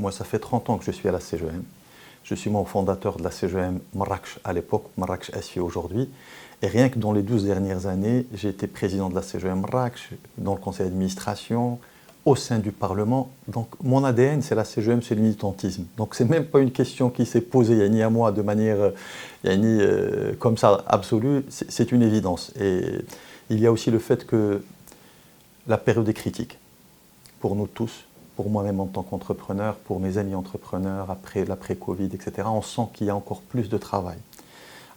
moi, ça fait 30 ans que je suis à la CGM. Je suis moi fondateur de la CGM Marrakech à l'époque, Marrakech SFI aujourd'hui. Et rien que dans les 12 dernières années, j'ai été président de la CGM Marrakech, dans le conseil d'administration, au sein du Parlement. Donc mon ADN, c'est la CGM, c'est le militantisme. Donc c'est même pas une question qui s'est posée, Yanni, à moi de manière Yanni, comme ça absolue, c'est une évidence. Et il y a aussi le fait que la période est critique pour nous tous, pour moi-même en tant qu'entrepreneur, pour mes amis entrepreneurs, après l'après-Covid, etc. On sent qu'il y a encore plus de travail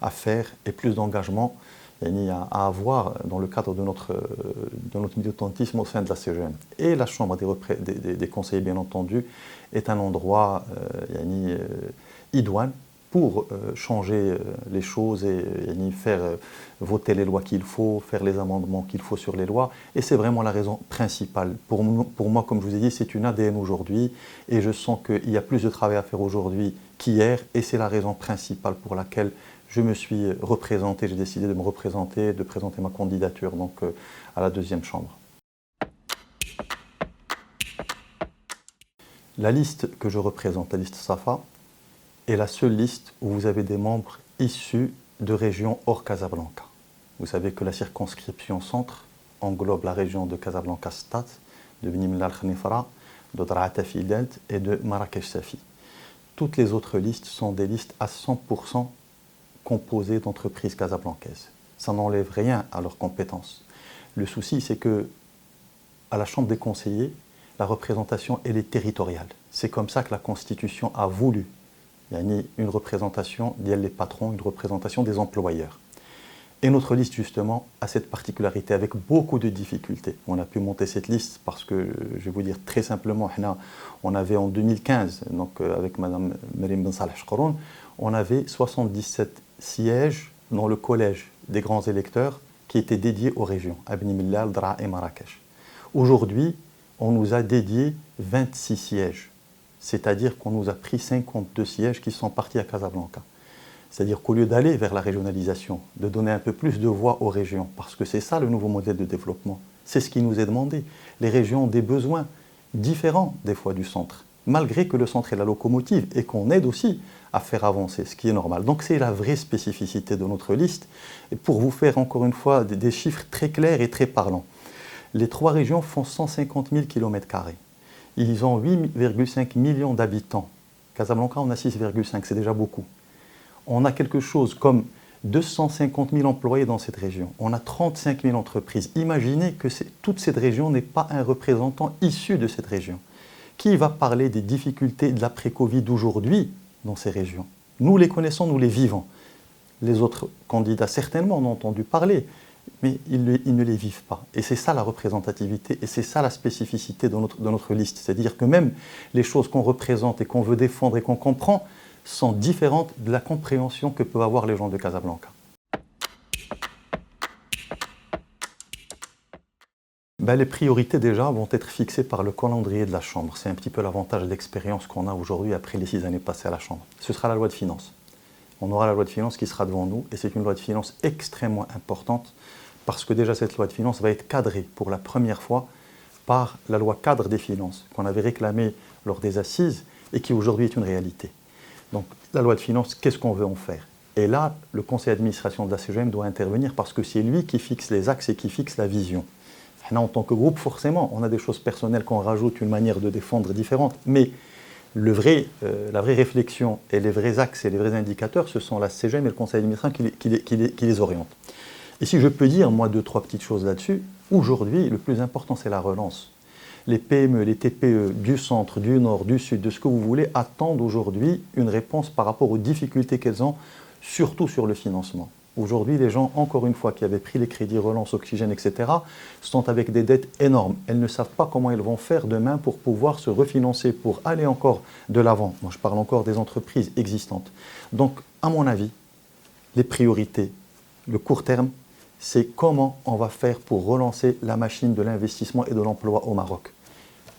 à faire et plus d'engagement à avoir dans le cadre de notre militantisme au sein de la CGM. Et la Chambre des conseillers, bien entendu, est un endroit idoine pour changer les choses et faire voter les lois qu'il faut, faire les amendements qu'il faut sur les lois. Et c'est vraiment la raison principale. Pour moi, comme je vous ai dit, c'est une ADN aujourd'hui et je sens qu'il y a plus de travail à faire aujourd'hui qu'hier et c'est la raison principale pour laquelle je me suis représenté, j'ai décidé de me représenter, de présenter ma candidature donc, à la deuxième chambre. La liste que je représente, la liste Safa, est la seule liste où vous avez des membres issus de régions hors Casablanca. Vous savez que la circonscription centre englobe la région de Casablanca-Stad, de Bni Mellal Khnifra, de Draa Tafilalt et de Marrakech-Safi. Toutes les autres listes sont des listes à 100% composées d'entreprises casablancaises. Ça n'enlève rien à leurs compétences. Le souci, c'est que à la Chambre des conseillers, la représentation, elle est territoriale. C'est comme ça que la Constitution a voulu. Il y a une représentation des patrons, une représentation des employeurs. Et notre liste, justement, a cette particularité avec beaucoup de difficultés. On a pu monter cette liste parce que, je vais vous dire très simplement, on avait en 2015, donc avec Mme Merim Ben Saleh Chkroun, on avait 77 sièges dans le collège des grands électeurs qui étaient dédiés aux régions, à Bni Mellal, Draa et Marrakech. Aujourd'hui, on nous a dédié 26 sièges, c'est-à-dire qu'on nous a pris 52 sièges qui sont partis à Casablanca. C'est-à-dire qu'au lieu d'aller vers la régionalisation, de donner un peu plus de voix aux régions, parce que c'est ça le nouveau modèle de développement, c'est ce qui nous est demandé. Les régions ont des besoins différents des fois du centre, malgré que le centre est la locomotive et qu'on aide aussi à faire avancer, ce qui est normal. Donc c'est la vraie spécificité de notre liste. Et pour vous faire encore une fois des chiffres très clairs et très parlants, les 3 régions font 150 000 km². Ils ont 8,5 millions d'habitants. Casablanca, on a 6,5, c'est déjà beaucoup. On a quelque chose comme 250 000 employés dans cette région. On a 35 000 entreprises. Imaginez que toute cette région n'est pas un représentant issu de cette région. Qui va parler des difficultés de l'après-Covid d'aujourd'hui dans ces régions? Nous les connaissons, nous les vivons. Les autres candidats, certainement, en ont entendu parler, mais ils ne les vivent pas. Et c'est ça la représentativité, et c'est ça la spécificité de notre liste. C'est-à-dire que même les choses qu'on représente et qu'on veut défendre et qu'on comprend sont différentes de la compréhension que peuvent avoir les gens de Casablanca. Les priorités déjà vont être fixées par le calendrier de la Chambre. C'est un petit peu l'avantage d'expérience qu'on a aujourd'hui après les 6 années passées à la Chambre. Ce sera la loi de finances. On aura la loi de finances qui sera devant nous et c'est une loi de finances extrêmement importante parce que déjà cette loi de finances va être cadrée pour la première fois par la loi cadre des finances qu'on avait réclamée lors des assises et qui aujourd'hui est une réalité. Donc la loi de finances, qu'est-ce qu'on veut en faire? Et là, le conseil d'administration de la CGM doit intervenir parce que c'est lui qui fixe les axes et qui fixe la vision. En tant que groupe, forcément, on a des choses personnelles qu'on rajoute, une manière de défendre différente, mais la vraie réflexion et les vrais axes et les vrais indicateurs, ce sont la CGM et le conseil d'administration qui les orientent. Et si je peux dire, moi, 2-3 petites choses là-dessus, aujourd'hui, le plus important, c'est la relance. Les PME, les TPE du centre, du nord, du sud, de ce que vous voulez, attendent aujourd'hui une réponse par rapport aux difficultés qu'elles ont, surtout sur le financement. Aujourd'hui, les gens, encore une fois, qui avaient pris les crédits relance, oxygène, etc., sont avec des dettes énormes. Elles ne savent pas comment elles vont faire demain pour pouvoir se refinancer, pour aller encore de l'avant. Moi, je parle encore des entreprises existantes. Donc, à mon avis, les priorités, le court terme, c'est comment on va faire pour relancer la machine de l'investissement et de l'emploi au Maroc.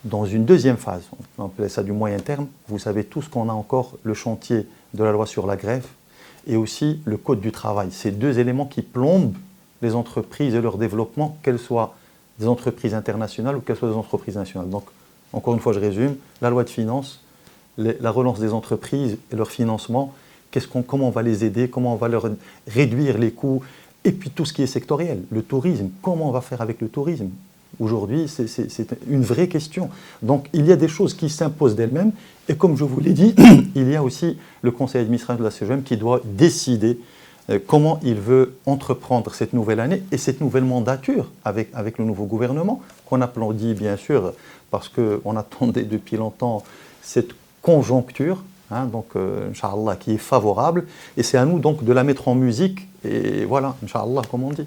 Dans une deuxième phase, on appelle ça du moyen terme, vous savez tous qu'on a encore le chantier de la loi sur la grève et aussi le code du travail. Ces 2 éléments qui plombent les entreprises et leur développement, qu'elles soient des entreprises internationales ou qu'elles soient des entreprises nationales. Donc, encore une fois, je résume, la loi de finances, la relance des entreprises et leur financement, comment on va les aider, comment on va leur réduire les coûts, et puis tout ce qui est sectoriel, le tourisme, comment on va faire avec le tourisme. Aujourd'hui, c'est une vraie question. Donc, il y a des choses qui s'imposent d'elles-mêmes, et comme je vous l'ai dit, il y a aussi le conseil d'administration de la CGM qui doit décider comment il veut entreprendre cette nouvelle année et cette nouvelle mandature avec le nouveau gouvernement, qu'on applaudit bien sûr, parce qu'on attendait depuis longtemps cette conjoncture, hein, donc Inch'Allah, qui est favorable, et c'est à nous donc de la mettre en musique, et voilà, Inch'Allah, comme on dit.